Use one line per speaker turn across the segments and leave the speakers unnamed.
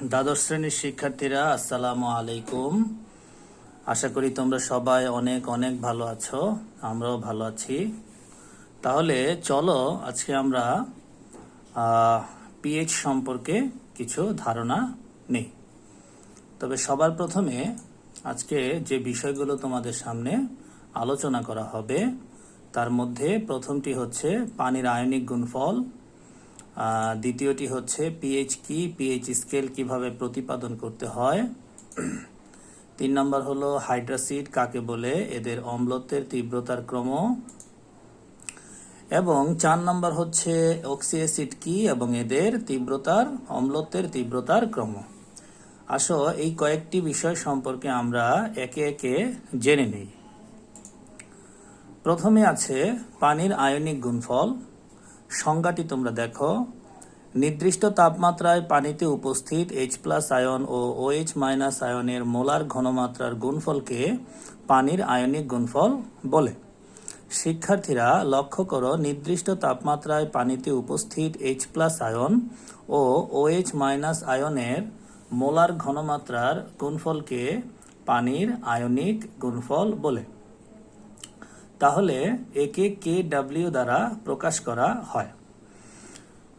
দ্বাদশ শ্রেণীর শিক্ষার্থীরা আসসালামু আলাইকুম। আশা করি তোমরা সবাই অনেক অনেক ভালো আছো, আমরাও ভালো আছি। তাহলে চলো আজকে আমরা পিএইচ সম্পর্কে কিছু ধারণা নিই। তবে সবার প্রথমে আজকে যে বিষয়গুলো তোমাদের সামনে আলোচনা করা হবে তার মধ্যে প্রথমটি হচ্ছে পানির আয়নিক গুণফল, দ্বিতীয়টি হচ্ছে পিএইচ কি, পিএইচ স্কেল কিভাবে প্রতিপাদন করতে হয়, 3 নম্বর হলো হাইড্রাসিড কাকে বলে, এদের অম্লত্বের তীব্রতার ক্রম, এবং 4 নম্বর হচ্ছে অক্সি অ্যাসিড কি এবং এদের অম্লত্বের তীব্রতার ক্রম। আসো এই কয়েকটি বিষয় সম্পর্কে আমরা একে একে জেনে নিই। প্রথমে আছে পানির আয়নিক গুণফল। সংজ্ঞাটি তোমরা দেখো, নির্দিষ্ট তাপমাত্রায় পানিতে উপস্থিত H+ আয়ন ও OH- আয়নের মোলার ঘনমাত্রার গুণফলকে পানির আয়নিক গুণফল বলে। শিক্ষার্থীরা লক্ষ্য করো, নির্দিষ্ট তাপমাত্রায় পানিতে উপস্থিত H+ আয়ন ও OH- আয়নের মোলার ঘনমাত্রার গুণফলকে পানির আয়নিক গুণফল বলে। তাহলে একে KW দ্বারা প্রকাশ করা হয়।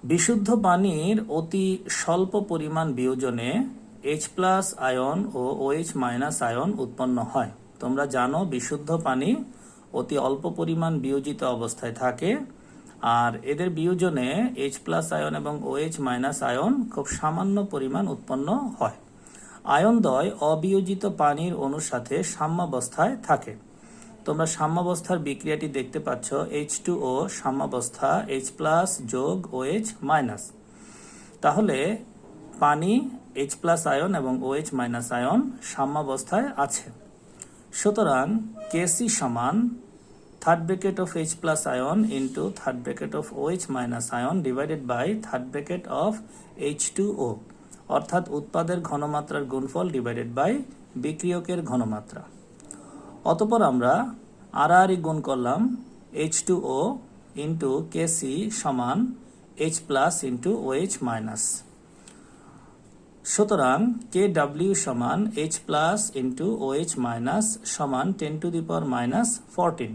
বিশুদ্ধ পানির অতি স্বল্প পরিমাণ বিয়োজনে H+ আয়ন ও OH- আয়ন উৎপন্ন হয়। তোমরা জানো বিশুদ্ধ পানি অতি অল্প পরিমাণ বিয়োজিত অবস্থায় থাকে, আর এদের বিয়োজনে H+ আয়ন এবং OH- আয়ন খুব সামান্য পরিমাণ উৎপন্ন হয়। আয়নদ্বয় অবিয়োজিত পানির অণুর সাথে সাম্যাবস্থায় থাকে। তোমরা সাম্যাবস্থার বিক্রিয়াটি দেখতে পাচ্ছ, H2O সাম্যাবস্থা H+ যোগ OH-। তাহলে পানি H+ আয়ন এবং OH- আয়ন সাম্যাবস্থায় আছে। সুতরাং Kc সমান third bracket of H+ ion into third bracket of OH- ion divided by third bracket of H2O, অর্থাৎ উৎপাদের ঘনমাত্রার গুণফল ডিভাইডেড বাই বিক্রিয়কের ঘনমাত্রা। অতঃপর আমরা আড়াআড়ি গুণ করলাম H2O ইন্টু Kc সমান H+ ইন্টু OH-। সুতরাং KW সমান H+ ইন্টু OH- সমান 10⁻⁻14।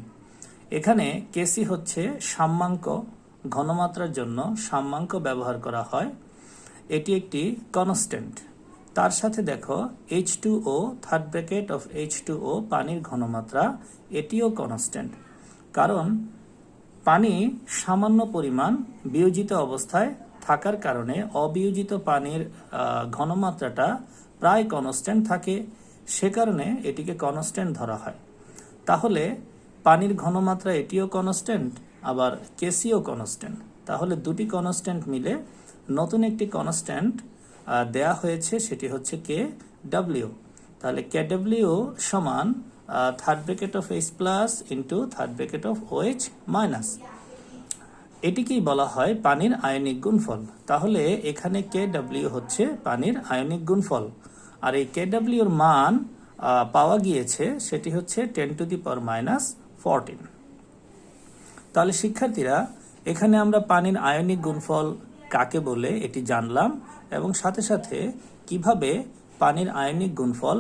এখানে Kc হচ্ছে সাম্যাঙ্ক, ঘনমাত্রার জন্য সাম্যাঙ্ক ব্যবহার করা হয়। এটি একটি কনস্ট্যান্ট। তার সাথে দেখো H2O third bracket of H2O পানির ঘনমাত্রা, এটিও কনস্ট্যান্ট, কারণ পানি সামান্য পরিমাণ বিয়োজিত অবস্থায় থাকার কারণে অবিয়োজিত পানির ঘনমাত্রাটা প্রায় কনস্ট্যান্ট থাকে, সে কারণে এটিকে কনস্ট্যান্ট ধরা হয়। তাহলে পানির ঘনমাত্রা এটিও কনস্ট্যান্ট, আবার কেসিও কনস্ট্যান্ট। তাহলে দুটি কনস্ট্যান্ট মিলে নতুন একটি কনস্ট্যান্ট দেয়া হয়েছে, সেটি হচ্ছে KW। তাহলে KW সমান third bracket of H+ into third bracket of OH-। এটিকেই বলা হয় পানির আয়নিক গুণফল। তাহলে এখানে KW হচ্ছে পানির আয়নিক গুণফল, আর এই KW এর মান পাওয়া গিয়েছে, সেটি হচ্ছে 10⁻⁻14। তাহলে শিক্ষার্থীরা এখানে আমরা পানির আয়নিক গুণফল কাকে বলে এটি জানলাম, এবং সাথে সাথে কিভাবে পানির আয়নিক গুণফল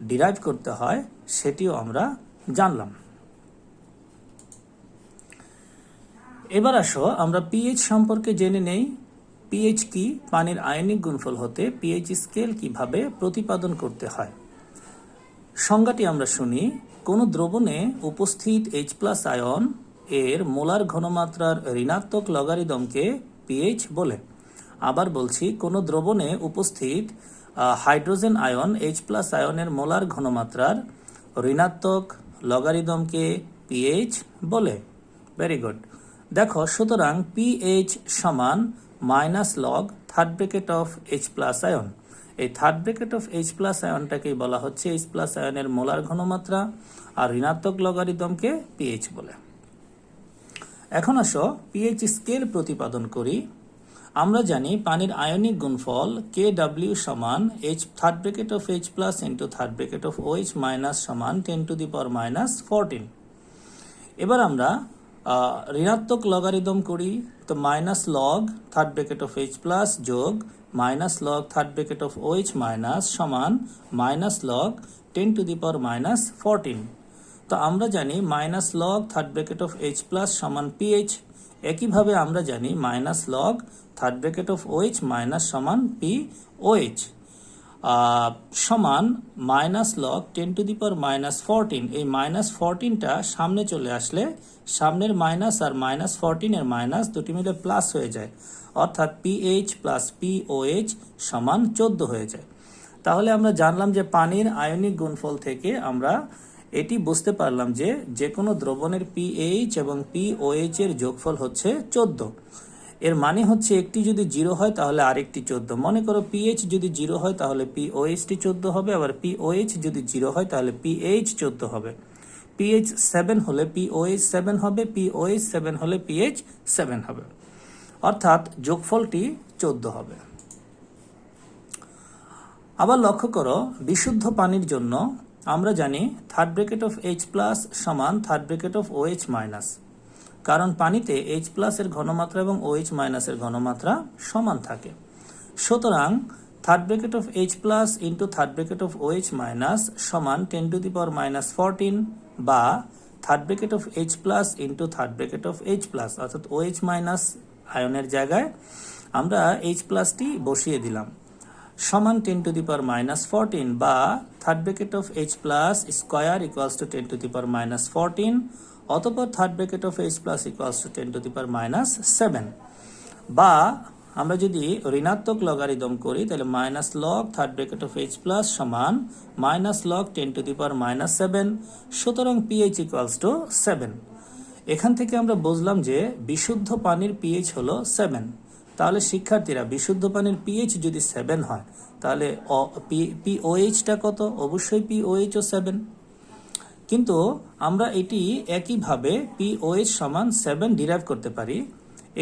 ডিরাইভ করতে হয় সেটিও আমরা জানলাম। এবার আসো আমরা পিএইচ সম্পর্কে জেনে নেই। পিএইচ কি, পানির আয়নিক গুণফল হতে পিএইচ স্কেল কিভাবে প্রতিপাদন করতে হয়। সংজ্ঞাটি আমরা শুনি, কোনো দ্রবণে উপস্থিত H+ আয়ন এর মোলার ঘনমাত্রার ঋণাত্মক লগারিদমকে পিএইচ বলে। আবার বলছি, কোনো দ্রবণে উপস্থিত হাইড্রোজেন আয়ন H+ আয়নের মোলার ঘনমাত্রার ঋণাত্মক লগারিদমকে পিএইচ বলে। Very good. দেখো, সুতরাং পিএইচ সমান -log third bracket of H+ ion. এই থার্ড ব্র্যাকেট অফ H+ আয়নটাকেই বলা হচ্ছে H+ আয়নের মোলার ঘনমাত্রা, আর ঋণাত্মক লগারিদমকে পিএইচ বলে। এখন আসো পিএইচ স্কেল প্রতিপাদন করি। আমরা জানি পানির আয়নিক গুণফল KW সমান third bracket of H+ into third bracket of OH- সমান 10⁻⁻14। এবার আমরা ঋণাত্মক লগারিদম করি তো minus log third bracket of H plus যোগ minus log third bracket of OH minus সমান মাইনাস লগ 10⁻14। তো আমরা জানি minus log third bracket of H plus সমান পিএইচ। একইভাবে আমরা জানি minus log third bracket of OH minus সমান পিওএইচ সমান মাইনাস লগ 10⁻14। এই -14টা সামনে চলে আসলে সামনের মাইনাস আর -14 এর মাইনাস দুটি মিলে প্লাস হয়ে যায়, অর্থাৎ পিএইচ প্লাস পিওএইচ সমান 14 হয়ে যায়। তাহলে আমরা জানলাম যে পানির আয়নিক গুণফল থেকে আমরা এটি বুঝতে পারলাম যে যে কোনো দ্রবণের পিএইচ এবং পিওএইচ এর যোগফল হচ্ছে 14। এর মানে হচ্ছে একটি যদি 0 হয় তাহলে আরেকটি 14। মনে করো পিএইচ যদি 0 হয় তাহলে পিওএইচটি 14 হবে, আবার পিওএইচ যদি 0 হয় তাহলে পিএইচ 14 হবে। পিএইচ 7 হলে পিওএইচ 7 হবে, পিওএইচ 7 হলে পিএইচ 7 হবে, অর্থাৎ যোগফলটি 14 হবে। আবার লক্ষ্য করো বিশুদ্ধ পানির জন্য আমরা জানি third bracket of H plus সমান third bracket of OH minus, কারণ পানিতে এইচ প্লাস এর ঘনমাত্রা এবং ওএইচ মাইনাস এর ঘনমাত্রা সমান থাকে। সুতরাং third bracket of H plus into third bracket of OH minus সমান 10⁻14 বা third bracket of H plus into third bracket of H plus, অর্থাৎ ওএইচ মাইনাস আয়নের জায়গায় আমরা এইচ প্লাসটি বসিয়ে দিলাম, সমান 10⁻14 বা third bracket of H plus square equals to 10⁻14, অতঃপর third bracket of H plus equals to 10⁻7। বা আমরা যদি ঋণাত্মক লগারিদম করি তাহলে minus log third bracket of H plus সমান মাইনাস লগ 10⁻7। সুতরাং পিএইচ ইকুয়ালস টু 7। এখান থেকে আমরা বুঝলাম যে বিশুদ্ধ পানির পিএইচ হলো 7। তাহলে শিক্ষার্থীরা বিশুদ্ধ পানির পিএইচ যদি 7 হয় তাহলে পিওএইচটা কত? অবশ্যই পিওএইচও 7। কিন্তু আমরা এটি একইভাবে পিওএইচ সমান 7 ডিরাইভ করতে পারি।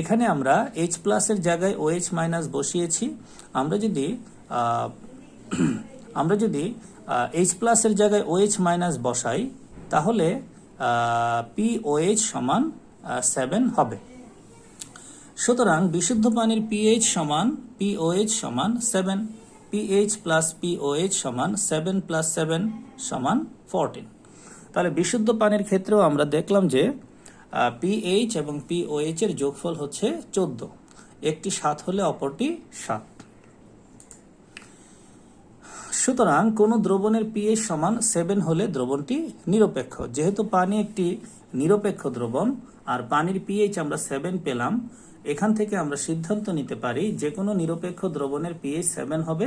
এখানে আমরা এইচ প্লাসের জায়গায় ওএইচ মাইনাস বসিয়েছি। আমরা যদি এইচ প্লাসের জায়গায় ওএইচ মাইনাস বসাই তাহলে পিওএইচ সমান 7 হবে। সুতরাং বিশুদ্ধ পানির পিএইচ সমান পিওএইচ সমান 7। পিএইচ প্লাস পিওএইচ সমান 7 প্লাস 7 সমান 14। তাহলে বিশুদ্ধ পানির ক্ষেত্রেও আমরা দেখলাম যে পিএইচ এবং পিওএইচ এর যোগফল হচ্ছে 14। একটি 7 হলে অপরটি 7। সুতরাং কোন দ্রবণের পিএইচ সমান 7 হলে দ্রবণটি নিরপেক্ষ। যেহেতু পানি একটি নিরপেক্ষ দ্রবণ আর পানির পিএইচ আমরা 7 পেলাম, এখান থেকে আমরা সিদ্ধান্ত নিতে পারি যে কোনো নিরপেক্ষ দ্রবণের পিএইচ 7 হবে,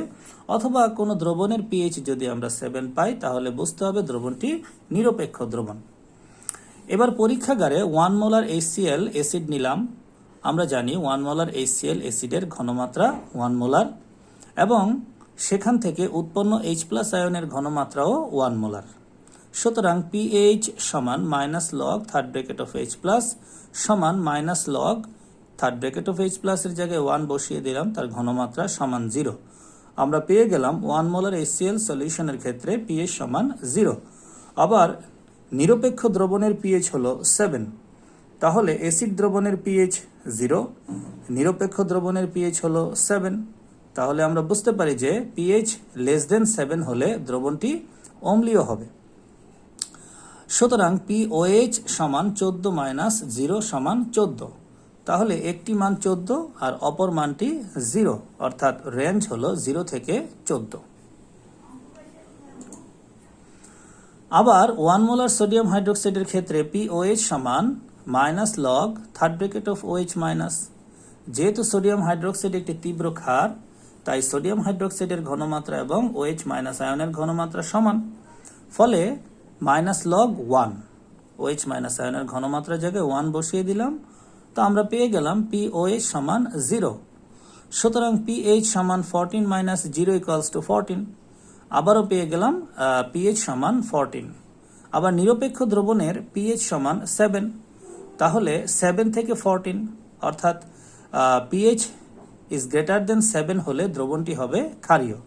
অথবা কোনো দ্রবণের পিএইচ যদি আমরা 7 পাই তাহলে বুঝতে হবে দ্রবণটি নিরপেক্ষ দ্রবণ। এবার পরীক্ষাগারে 1 মোলার HCl অ্যাসিড নিলাম। আমরা জানি 1 মোলার HCl অ্যাসিডের ঘনমাত্রা 1 মোলার এবং সেখান থেকে উৎপন্ন H+ আয়নের ঘনমাত্রাও 1 মোলার। সুতরাং পিএইচ সমান minus log third bracket of H+ সমান minus log third bracket of H+ এর জায়গায় 1 বসিয়ে দিলাম, তার ঘনমাত্রা সমান 0। আমরা পেয়ে গেলাম 1 মোলার HCl সলিউশনের ক্ষেত্রে পিএইচ সমান 0। আবার নিরপেক্ষ দ্রবণের পিএইচ হলো 7। তাহলে অ্যাসিড দ্রবণের পিএইচ 0, নিরপেক্ষ দ্রবণের পিএইচ হলো 7। তাহলে আমরা বুঝতে পারি যে পিএইচ লেস দেন 7 হলে দ্রবণটি অম্লীয় হবে। সুতরাং পিওএইচ সমান 14 মাইনাস 0 সমান 14। তাহলে একটি মান 14 আর অপর মানটি 0, অর্থাৎ রেঞ্জ হলো 0 থেকে 14। আবার 1 মোলার সোডিয়াম হাইড্রোক্সাইডের ক্ষেত্রে পিওএইচ সমান minus log third bracket of OH minus. যেহেতু সোডিয়াম হাইড্রোক্সাইড একটি তীব্র ক্ষার, তাই সোডিয়াম হাইড্রোক্সাইডের ঘনমাত্রা এবং OH মাইনাস আয়নের ঘনমাত্রা সমান। ফলে মাইনাস লগ 1, OH মাইনাস আয়নের ঘনমাত্রার জায়গায় 1 বসিয়ে দিলাম, তো আমরা পেয়ে গেলাম পিওএইচ সমান 0। সুতরাং পিএইচ সমান 14 মাইনাস 0 ইকুয়ালস টু 14। আবারও পেয়ে গেলাম পিএইচ সমান 14। আবার নিরপেক্ষ দ্রবণের পিএইচ সমান 7। তাহলে 7 থেকে 14, অর্থাৎ পিএইচ ইজ গ্রেটার দেন 7 হলে দ্রবণটি হবে ক্ষারীয়।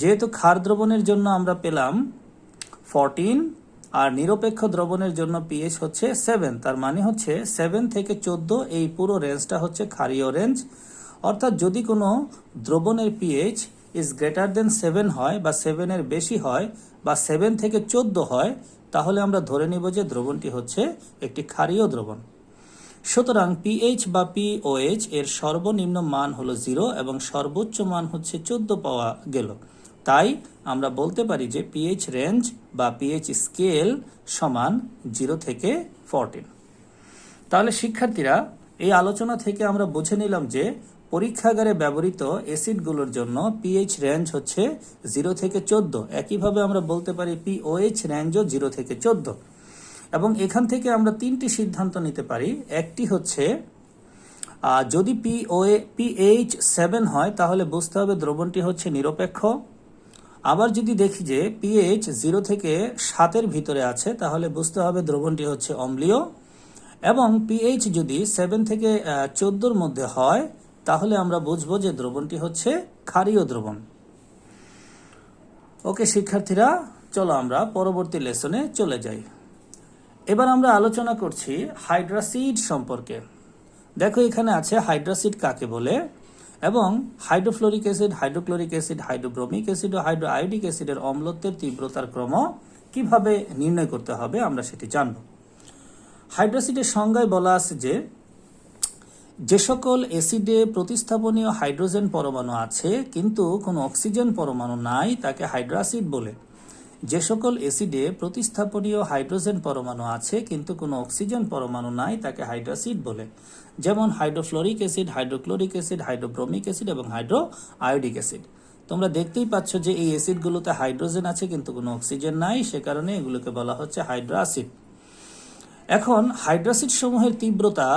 যেহেতু ক্ষার দ্রবণের জন্য আমরা পেলাম 14 আর নিরপেক্ষ দ্রবণের জন্য পিএইচ হচ্ছে 7, তার মানে হচ্ছে 7 থেকে 14, এই পুরো রেঞ্জটা হচ্ছে ক্ষারীয় রেঞ্জ। অর্থাৎ যদি কোনো দ্রবণের পিএইচ ইজ গ্রেটার দেন 7 হয় বা 7-এর বেশি হয় বা 7 থেকে 14 হয়, তাহলে আমরা ধরে নিব যে দ্রবণটি হচ্ছে একটি ক্ষারীয় দ্রবণ। সুতরাং পিএইচ বা পিওএইচ এর সর্বনিম্ন মান হলো 0 এবং সর্বোচ্চ মান হচ্ছে 14 পাওয়া গেল। তাই আমরা বলতে পারি যে পিএইচ রেঞ্জ বা পিএইচ স্কেল সমান 0 থেকে 14। তাহলে শিক্ষার্থীরা, এই আলোচনা থেকে আমরা বুঝে নিলাম যে পরীক্ষাগারে ব্যবহৃত অ্যাসিডগুলোর জন্য পিএইচ রেঞ্জ হচ্ছে 0 থেকে 14। একইভাবে আমরা বলতে পারি পিওএইচ রেঞ্জও 0 থেকে 14। এবং এখান থেকে আমরা 3টি সিদ্ধান্ত নিতে পারি। একটি হচ্ছে যদি পিএইচ 7 হয় তাহলে বুঝতে হবে দ্রবণটি হচ্ছে নিরপেক্ষ। আবার যদি দেখি যে পিএইচ 0 থেকে 7-এর ভিতরে আছে তাহলে বুঝতে হবে দ্রবণটি হচ্ছে অম্লীয়। এবং পিএইচ যদি 7 থেকে 14-র মধ্যে হয় তাহলে আমরা বুঝবো যে দ্রবণটি হচ্ছে ক্ষারীয় দ্রবণ। ওকে শিক্ষার্থীরা, চলো আমরা পরবর্তী লেসনে চলে যাই। এবার আমরা আলোচনা করছি হাইড্রাসিড সম্পর্কে। দেখো এখানে আছে হাইড্রাসিড কাকে বলে এবং hydrofluoric acid, hydrochloric acid, hydrobromic acid ও হাইড্রোআয়োডিক অ্যাসিডের অম্লত্বের তীব্রতার ক্রম কিভাবে নির্ণয় করতে হবে আমরা সেটি জানব। হাইড্রাসিডের সংজ্ঞায় বলা আছে যে সকল অ্যাসিডে প্রতিস্থাপনীয় হাইড্রোজেন পরমাণু আছে কিন্তু কোনো অক্সিজেন পরমাণু নাই তাকে হাইড্রাসিড বলে। যে সকল অ্যাসিডে প্রতিস্থাপনীয় হাইড্রোজেন পরমাণু আছে কিন্তু কোনো অক্সিজেন পরমাণু নাই তাকে হাইড্রাসিড বলে। যেমন hydrofluoric acid, hydrochloric acid, hydrobromic acid এবং হাইড্রোআয়োডিক অ্যাসিড। তোমরা দেখতেই পাচ্ছ যে এই অ্যাসিডগুলোতে হাইড্রোজেন আছে কিন্তু কোনো অক্সিজেন নাই, সে কারণে এগুলোকে বলা হচ্ছে হাইড্রাসিড। এখন হাইড্রাসিড সমূহের তীব্রতা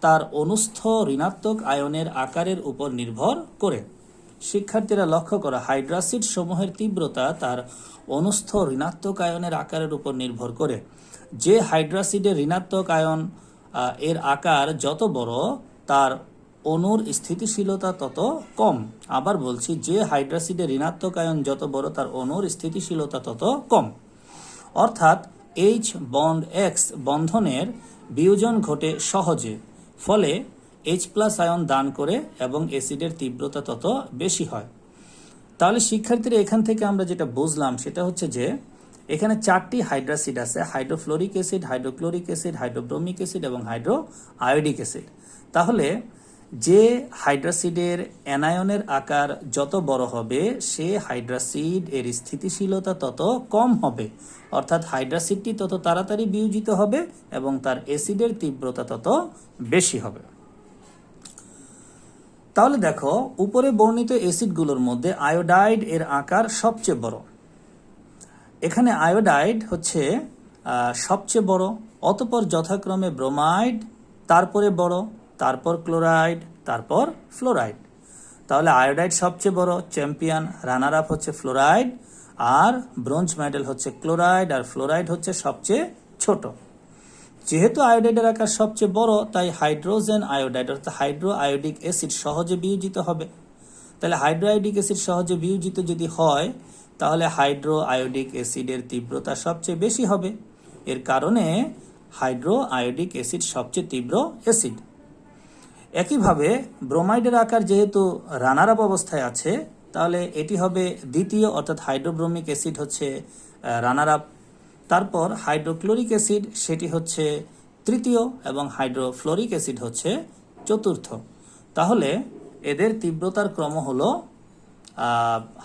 তার অনুস্থ ঋণাত্মক আয়নের আকারের উপর নির্ভর করে। শিক্ষার্থীরা লক্ষ্য করো, হাইড্রাসিড সমূহের তীব্রতা তার অনুস্থ ঋণাত্মক আয়নের আকারের উপর নির্ভর করে। যে হাইড্রাসিডের ঋণাত্মক আয়ন এর আকার যত বড় তার অণুর স্থিতিশীলতা তত কম। আবার বলছি, যে হাইড্রাসিডের ঋণাত্মক আয়ন যত বড় তার অণুর স্থিতিশীলতা তত কম। অর্থাৎ H বন্ড X বন্ধনের বিয়োজন ঘটে সহজে, ফলে H+ আয়ন দান করে এবং অ্যাসিডের তীব্রতা তত বেশি হয়। তাহলে শিক্ষার্থীরা, এখান থেকে আমরা যেটা বুঝলাম সেটা হচ্ছে যে এখানে 4টি হাইড্রাসিড আছে: hydrofluoric acid, hydrochloric acid, hydrobromic acid এবং হাইড্রোআয়োডিক অ্যাসিড। তাহলে যে হাইড্রাসিডের অ্যানায়নের আকার যত বড় হবে সে হাইড্রাসিড এর স্থিতিশীলতা তত কম হবে, অর্থাৎ হাইড্রাসিডটি তত তাড়াতাড়ি বিয়োজিত হবে এবং তার অ্যাসিডের তীব্রতা তত বেশি হবে। তাহলে দেখো, উপরে বর্ণিত অ্যাসিডগুলোর মধ্যে আয়োডাইড এর আকার সবচেয়ে বড়। এখানে আয়োডাইড হচ্ছে সবচেয়ে বড়, অতঃপর যথাক্রমে ব্রোমাইড, তারপরে বড়, তারপর ক্লোরাইড, তারপর ফ্লোরাইড। তাহলে আয়োডাইড সবচেয়ে বড়, চ্যাম্পিয়ন, রানার আপ হচ্ছে ফ্লোরাইড, আর ব্রোঞ্জ মেডেল হচ্ছে ক্লোরাইড, আর ফ্লোরাইড হচ্ছে সবচেয়ে ছোট। যেহেতু আয়োডাইডের আকার সবচেয়ে বড় তাই হাইড্রোজেন আয়োডাইড অর্থাৎ হাইড্রোআয়োডিক অ্যাসিড সহজে বিয়োজিত হবে। তাহলে হাইড্রোআয়োডিক অ্যাসিড সহজে বিয়োজিত যদি হয় তাহলে হাইড্রোআয়োডিক অ্যাসিডের তীব্রতা সবচেয়ে বেশি হবে। এর কারণে হাইড্রোআয়োডিক অ্যাসিড সবচেয়ে তীব্র অ্যাসিড। একইভাবে ব্রোমাইডের আকার যেহেতু রানার আপ অবস্থায় আছে তাহলে এটি হবে দ্বিতীয়, অর্থাৎ হাইড্রোব্রোমিক অ্যাসিড হচ্ছে রানার আপ। তারপর হাইড্রোক্লোরিক অ্যাসিড সেটি হচ্ছে তৃতীয় এবং হাইড্রোফ্লোরিক অ্যাসিড হচ্ছে চতুর্থ। তাহলে এদের তীব্রতার ক্রম হলো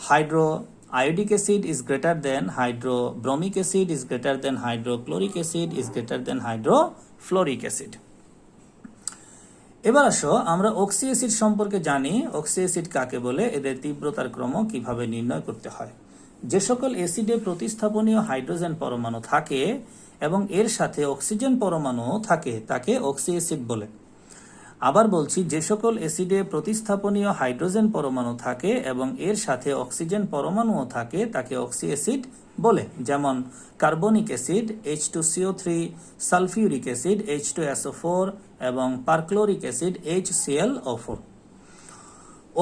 hydroiodic acid is greater than hydrobromic acid is greater than hydrochloric acid is greater than hydrofluoric acid. এবার আসো আমরা অক্সি অ্যাসিড সম্পর্কে জানি। অক্সি অ্যাসিড কাকে বলে, এদের তীব্রতার ক্রম কিভাবে নির্ণয় করতে হয়। যে সকল অ্যাসিডে প্রতিস্থাপনীয় হাইড্রোজেন পরমাণু থাকে এবং এর সাথে অক্সিজেন পরমাণু থাকে তাকে অক্সি অ্যাসিড বলে। আবার বলছি, যে সকল অ্যাসিডে প্রতিস্থাপনীয় হাইড্রোজেন পরমাণু থাকে এবং এর সাথে অক্সিজেন পরমাণুও থাকে তাকে অক্সি অ্যাসিড বলে। যেমন carbonic acid H2CO3, sulphuric acid H2SO4 এবং পারক্লোরিক অ্যাসিড HClO4।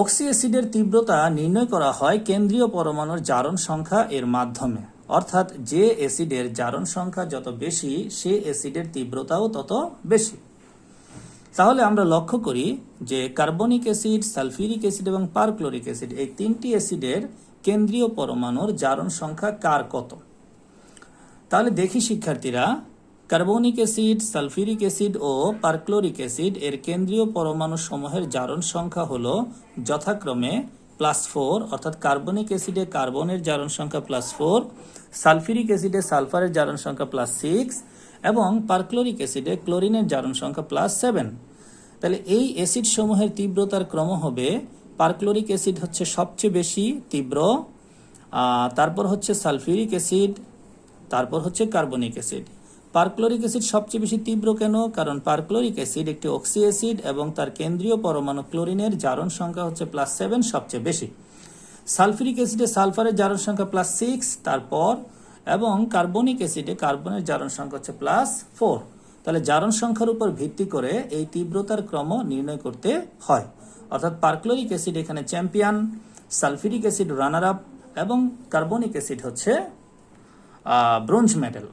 অক্সি অ্যাসিডের তীব্রতা নির্ণয় করা হয় কেন্দ্রীয় পরমাণুর জারণ সংখ্যা এর মাধ্যমে। অর্থাৎ যে অ্যাসিডের জারণ সংখ্যা যত বেশি সে অ্যাসিডের তীব্রতাও তত বেশি। তাহলে আমরা লক্ষ্য করি যে কার্বনিক অ্যাসিড, সালফিউরিক অ্যাসিড এবং পারক্লোরিক অ্যাসিড এই তিনটি অ্যাসিডের কেন্দ্রীয় পরমাণুর জারণ সংখ্যা কার কত। তাহলে দেখি শিক্ষার্থীরা, কার্বনিক অ্যাসিড, সালফিউরিক অ্যাসিড ও পারক্লোরিক অ্যাসিড এর কেন্দ্রীয় পরমাণু সমূহের জারণ সংখ্যা হলো যথাক্রমে +4, অর্থাৎ কার্বনিক অ্যাসিডে কার্বনের জারণ সংখ্যা +4, সালফিউরিক অ্যাসিডে সালফারের জারণ সংখ্যা +6 এবং পারক্লোরিক অ্যাসিডে ক্লোরিনের জারণ সংখ্যা +7। তাহলে এই অ্যাসিড সমূহের তীব্রতার ক্রম হবে, পারক্লোরিক অ্যাসিড হচ্ছে সবচেয়ে বেশি তীব্র, তারপর হচ্ছে সালফিউরিক অ্যাসিড, তারপর হচ্ছে কার্বনিক অ্যাসিড। পারক্লোরিক অ্যাসিড সবচেয়ে বেশি তীব্র কেন? কারণ পারক্লোরিক অ্যাসিড একটি অক্সি অ্যাসিড এবং তার কেন্দ্রীয় পরমাণু ক্লোরিনের জারণ সংখ্যা হচ্ছে +7, সবচেয়ে বেশি। সালফিউরিক অ্যাসিডে সালফারের জারণ সংখ্যা +6, তারপর এবং কার্বনিক অ্যাসিডে কার্বনের জারণ সংখ্যা হচ্ছে +4। তাহলে জারণ সংখ্যার উপর ভিত্তি করে এই তীব্রতার ক্রম নির্ণয় করতে হয়। অর্থাৎ পারক্লোরিক অ্যাসিড এখানে champion, sulphuric acid runner up এবং কার্বনিক অ্যাসিড হচ্ছে ব্রোঞ্জ মেডেল।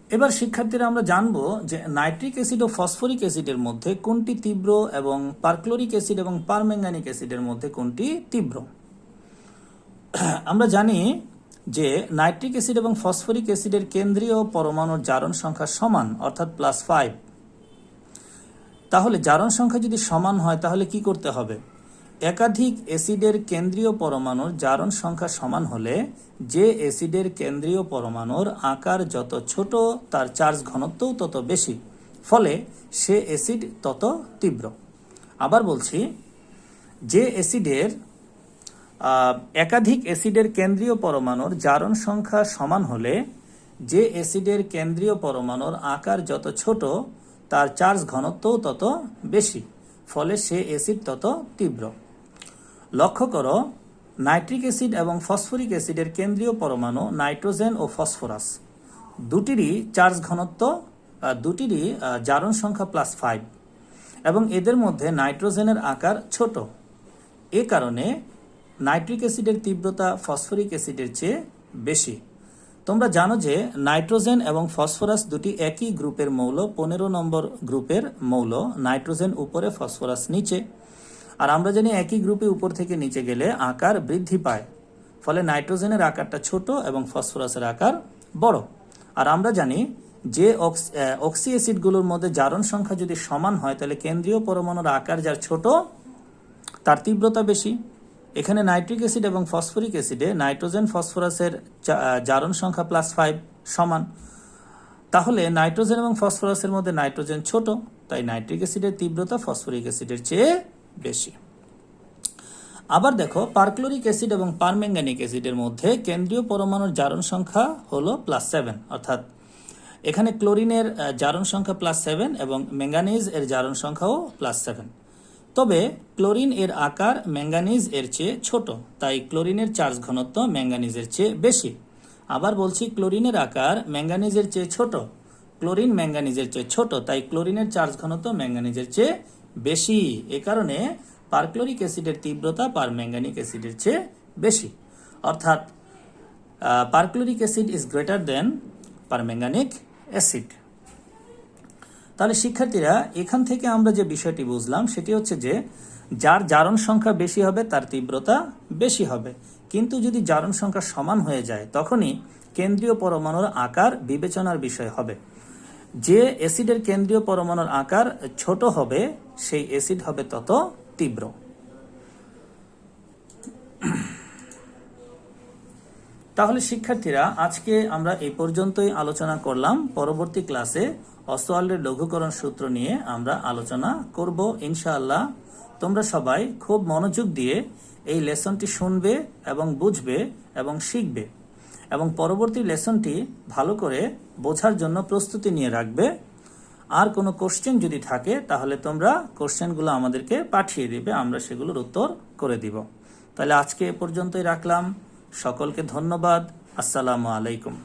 এবার শিক্ষার্থীরা আমরা জানবো যে নাইট্রিক অ্যাসিড ও ফসফরিক অ্যাসিডের মধ্যে কোনটি তীব্র এবং পারক্লোরিক অ্যাসিড এবং পারম্যাঙ্গানিক অ্যাসিডের মধ্যে কোনটি তীব্র। আমরা জানি যে নাইট্রিক অ্যাসিড এবং ফসফরিক অ্যাসিডের কেন্দ্রীয় পরমাণুর জারণ সংখ্যা সমান, অর্থাৎ +5। তাহলে জারণ সংখ্যা যদি সমান হয় তাহলে কি করতে হবে? একাধিক অ্যাসিডের কেন্দ্রীয় পরমাণুর জারণ সংখ্যা সমান হলে যে অ্যাসিডের কেন্দ্রীয় পরমাণুর আকার যত ছোট তার চার্জ ঘনত্বও তত বেশি, ফলে সে অ্যাসিড তত তীব্র। আবার বলছি, যে অ্যাসিডের একাধিক অ্যাসিডের কেন্দ্রীয় পরমাণুর জারণ সংখ্যা সমান হলে যে অ্যাসিডের কেন্দ্রীয় পরমাণুর আকার যত ছোট তার চার্জ ঘনত্বও তত বেশি, ফলে সে অ্যাসিড তত তীব্র। লক্ষ্য করো, নাইট্রিক অ্যাসিড এবং ফসফরিক অ্যাসিডের কেন্দ্রীয় পরমাণু নাইট্রোজেন ও ফসফরাস দুটিরই চার্জ ঘনত্ব, দুটিরই জারণ সংখ্যা +5 এবং এদের মধ্যে নাইট্রোজেনের আকার ছোট। এ কারণে নাইট্রিক অ্যাসিডের তীব্রতা ফসফরিক অ্যাসিডের চেয়ে বেশি। তোমরা জানো যে নাইট্রোজেন এবং ফসফরাস দুটি একই গ্রুপের মৌল, 15 নম্বর গ্রুপের মৌল। নাইট্রোজেন উপরে, ফসফরাস নিচে। আর আমরা জানি একই গ্রুপে উপর থেকে নিচে গেলে আকার বৃদ্ধি পায়, ফলে নাইট্রোজেনের আকারটা ছোট এবং ফসফরাসের আকার বড়। আর আমরা জানি যে অক্সি অ্যাসিডগুলোর মধ্যে জারণ সংখ্যা যদি সমান হয় তাহলে কেন্দ্রীয় পরমাণুর আকার যার ছোট তার তীব্রতা বেশি। এখানে নাইট্রিক অ্যাসিড এবং ফসফরিক অ্যাসিডে নাইট্রোজেন ফসফরাসের জারণ সংখ্যা +5 সমান। তাহলে নাইট্রোজেন এবং ফসফরাসের মধ্যে নাইট্রোজেন ছোট, তাই নাইট্রিক অ্যাসিডের তীব্রতা ফসফরিক অ্যাসিডের চেয়ে বেশি। আবার দেখো, পারক্লোরিক অ্যাসিড এবং পারম্যাঙ্গানিক অ্যাসিডের মধ্যে কেন্দ্রীয় পরমাণুর জারণ সংখ্যা হলো +7, অর্থাৎ এখানে ক্লোরিনের জারণ সংখ্যা +7 এবং ম্যাঙ্গানিজ এর জারণ সংখ্যাও +7। তবে ক্লোরিন এর আকার ম্যাঙ্গানিজ এর চেয়ে ছোট, তাই ক্লোরিনের চার্জ ঘনত্ব ম্যাঙ্গানিজের চেয়ে বেশি। আবার বলছি, ক্লোরিনের আকার ম্যাঙ্গানিজের চেয়ে ছোট, ক্লোরিন ম্যাঙ্গানিজের চেয়ে ছোট, তাই ক্লোরিনের চার্জ ঘনত্ব ম্যাঙ্গানিজের চেয়ে বেশি। এ কারণে পারক্লোরিক অ্যাসিডের তীব্রতা পারম্যাঙ্গানিক অ্যাসিডের চেয়ে বেশি, অর্থাৎ perchloric acid is greater than permanganic acid. তাহলে শিক্ষার্থীরা, এখান থেকে আমরা যে বিষয়টি বুঝলাম সেটি হচ্ছে যে যার জারণ সংখ্যা বেশি হবে তার তীব্রতা বেশি হবে, কিন্তু যদি জারণ সংখ্যা সমান হয়ে যায় তখনই কেন্দ্রীয় পরমাণুর আকার বিবেচনার বিষয় হবে। যে অ্যাসিডের কেন্দ্রীয় পরমাণুর আকার ছোট হবে সেই অ্যাসিড হবে তত তীব্র। তাহলে শিক্ষার্থীরা, আজকে আমরা এই পর্যন্তই আলোচনা করলাম। পরবর্তী ক্লাসে অসওয়াল্ডের লঘুকরণ সূত্র নিয়ে আমরা আলোচনা করব ইনশাআল্লাহ। তোমরা সবাই খুব মনোযোগ দিয়ে এই লেসনটি শুনবে এবং বুঝবে এবং শিখবে, এবং পরবর্তী লেসনটি ভালো করে বোঝার জন্য প্রস্তুতি নিয়ে রাখবে। আর কোনো কোশ্চেন যদি থাকে তাহলে তোমরা কোশ্চেনগুলো আমাদেরকে পাঠিয়ে দিবে, আমরা সেগুলোর উত্তর করে দিব। তাহলে আজকে এ পর্যন্তই রাখলাম। সকলকে ধন্যবাদ। আসসালামু আলাইকুম।